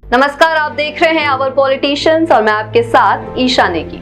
नमस्कार, आप देख रहे हैं आवर पॉलिटिशियंस और मैं आपके साथ ईशा नेगी।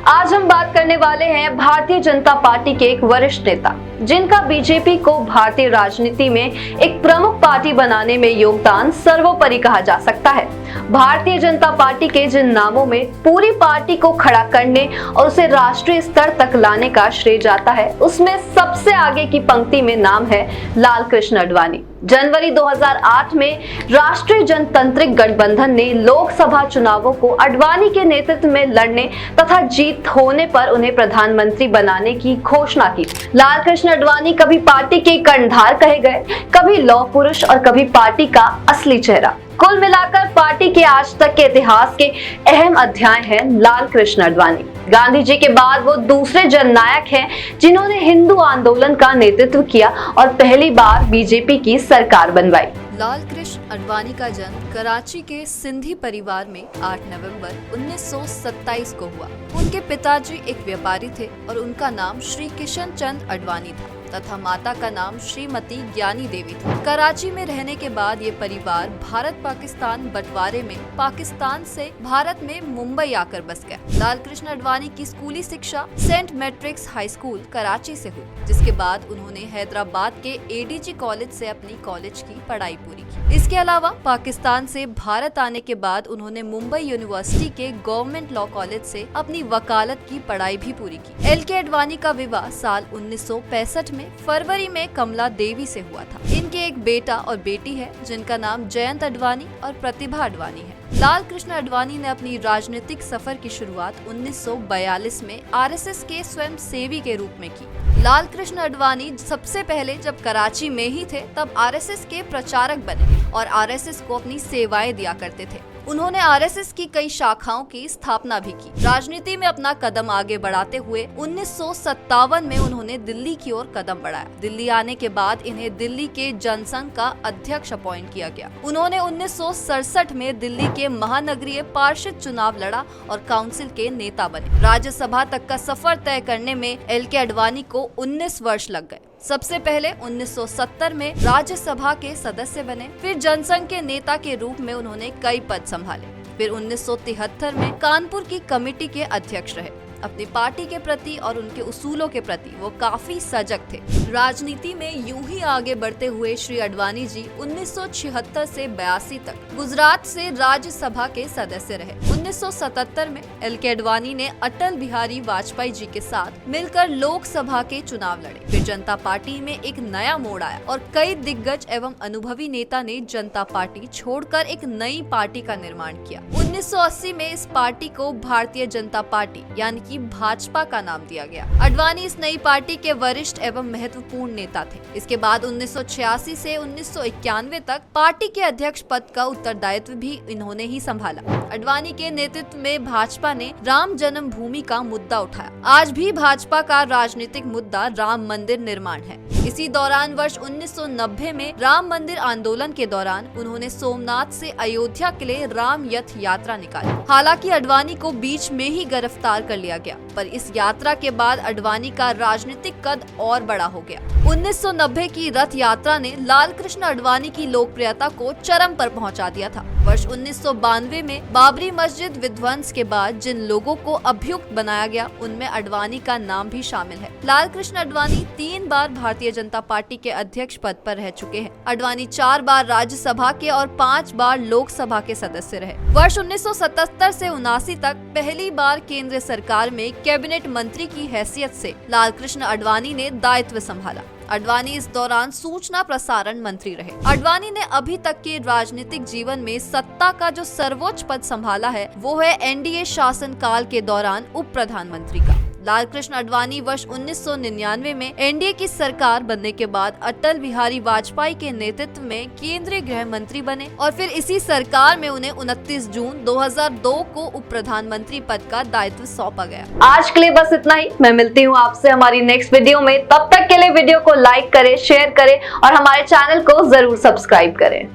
आज हम बात करने वाले हैं भारतीय जनता पार्टी के एक वरिष्ठ नेता जिनका बीजेपी को भारतीय राजनीति में एक प्रमुख पार्टी बनाने में योगदान सर्वोपरि कहा जा सकता है। भारतीय जनता पार्टी के जिन नामों में पूरी पार्टी को खड़ा करने और उसे राष्ट्रीय स्तर तक लाने का श्रेय जाता है, उसमें सबसे आगे की पंक्ति में नाम है लालकृष्ण आडवाणी। जनवरी 2008 में राष्ट्रीय जनतांत्रिक गठबंधन ने लोकसभा चुनावों को आडवाणी के नेतृत्व में लड़ने तथा जीत होने पर उन्हें प्रधानमंत्री बनाने की घोषणा की। लालकृष्ण आडवाणी कभी पार्टी के कर्णधार कहे गए, कभी लौह पुरुष और कभी पार्टी का असली चेहरा। कुल मिलाकर पार्टी के आज तक के इतिहास के अहम अध्याय हैं लालकृष्ण आडवाणी। गांधी जी के बाद वो दूसरे जननायक हैं जिन्होंने हिंदू आंदोलन का नेतृत्व किया और पहली बार बीजेपी की सरकार बनवाई। लालकृष्ण आडवाणी का जन्म कराची के सिंधी परिवार में 8 नवंबर 1927 को हुआ। उनके पिताजी एक व्यापारी थे और उनका नाम श्री किशन चंद आडवाणी था तथा माता का नाम श्रीमती ज्ञानी देवी था। कराची में रहने के बाद ये परिवार भारत पाकिस्तान बंटवारे में पाकिस्तान से भारत में मुंबई आकर बस गया। लालकृष्ण आडवाणी की स्कूली शिक्षा Saint Patrick's High School Karachi से हुई, जिसके बाद उन्होंने हैदराबाद के एडीजी कॉलेज से अपनी कॉलेज की पढ़ाई पूरी की। इसके अलावा पाकिस्तान से भारत आने के बाद उन्होंने मुंबई यूनिवर्सिटी के गवर्नमेंट लॉ कॉलेज से अपनी वकालत की पढ़ाई भी पूरी की। एल.के. आडवाणी का विवाह साल 1965 में फरवरी में कमला देवी से हुआ था। इनके एक बेटा और बेटी है जिनका नाम जयंत आडवाणी और प्रतिभा आडवाणी है। लालकृष्ण आडवाणी ने अपनी राजनीतिक सफर की शुरुआत 1942 में आरएसएस के स्वयंसेवी के रूप में की। लालकृष्ण आडवाणी सबसे पहले जब कराची में ही थे तब आरएसएस के प्रचारक बने और आरएसएस को अपनी सेवाएं दिया करते थे। उन्होंने आरएसएस की कई शाखाओं की स्थापना भी की। राजनीति में अपना कदम आगे बढ़ाते हुए 1957 में उन्होंने दिल्ली की ओर कदम बढ़ाया। दिल्ली आने के बाद इन्हें दिल्ली के जनसंघ का अध्यक्ष अपॉइंट किया गया। उन्होंने 1967 में दिल्ली के महानगरीय पार्षद चुनाव लड़ा और काउंसिल के नेता बने। राज्यसभा तक का सफर तय करने में एल.के. आडवाणी को 19 वर्ष लग गए। सबसे पहले 1970 में राज्यसभा के सदस्य बने, फिर जनसंघ के नेता के रूप में उन्होंने कई पद संभाले। फिर 1973 में कानपुर की कमेटी के अध्यक्ष रहे। अपनी पार्टी के प्रति और उनके उसूलों के प्रति वो काफी सजग थे। राजनीति में यूं ही आगे बढ़ते हुए श्री आडवाणी जी 1976 से 82 तक गुजरात से राज्यसभा के सदस्य रहे। 1977 में एल.के. आडवाणी ने अटल बिहारी वाजपेयी जी के साथ मिलकर लोकसभा के चुनाव लड़े। फिर जनता पार्टी में एक नया मोड़ आया और कई दिग्गज एवं अनुभवी नेता ने जनता पार्टी छोड़कर एक नई पार्टी का निर्माण किया। 1980 में इस पार्टी को भारतीय जनता पार्टी यानी कि भाजपा का नाम दिया गया। आडवाणी इस नई पार्टी के वरिष्ठ एवं महत्वपूर्ण नेता थे। इसके बाद 1986 से 1991 तक पार्टी के अध्यक्ष पद का उत्तरदायित्व भी इन्होंने ही संभाला। आडवाणी के नेतृत्व में भाजपा ने राम जन्मभूमि का मुद्दा उठाया। आज भी भाजपा का राजनीतिक मुद्दा राम मंदिर निर्माण है। इसी दौरान वर्ष 1990 में राम मंदिर आंदोलन के दौरान उन्होंने सोमनाथ से अयोध्या के लिए राम रथ यात्रा निकाली। हालांकि आडवाणी को बीच में ही गिरफ्तार कर लिया गया, पर इस यात्रा के बाद आडवाणी का राजनीतिक कद और बड़ा हो गया। 1990 की रथ यात्रा ने लालकृष्ण आडवाणी की लोकप्रियता को चरम पर पहुंचा दिया था। वर्ष 1992 में बाबरी मस्जिद विध्वंस के बाद जिन लोगों को अभियुक्त बनाया गया उनमें आडवाणी का नाम भी शामिल है। लालकृष्ण आडवाणी 3 बार भारतीय जनता पार्टी के अध्यक्ष पद पर रह चुके हैं। आडवाणी 4 बार राज्यसभा के और 5 बार लोकसभा के सदस्य रहे। वर्ष 1977 से 79 तक पहली बार केंद्र सरकार में कैबिनेट मंत्री की हैसियत से लालकृष्ण आडवाणी ने दायित्व संभाला। आडवाणी इस दौरान सूचना प्रसारण मंत्री रहे। आडवाणी ने अभी तक के राजनीतिक जीवन में सत्ता का जो सर्वोच्च पद संभाला है वो है एनडीए शासन काल के दौरान उप प्रधानमंत्री का। लालकृष्ण आडवाणी वर्ष 1999 में एनडीए की सरकार बनने के बाद अटल बिहारी वाजपेयी के नेतृत्व में केंद्रीय गृह मंत्री बने और फिर इसी सरकार में उन्हें 29 जून 2002 को उप प्रधानमंत्री पद का दायित्व सौंपा गया। आज के लिए बस इतना ही। मैं मिलती हूँ आपसे हमारी नेक्स्ट वीडियो में। तब तक के लिए वीडियो को लाइक करें, शेयर करें और हमारे चैनल को जरूर सब्सक्राइब करें।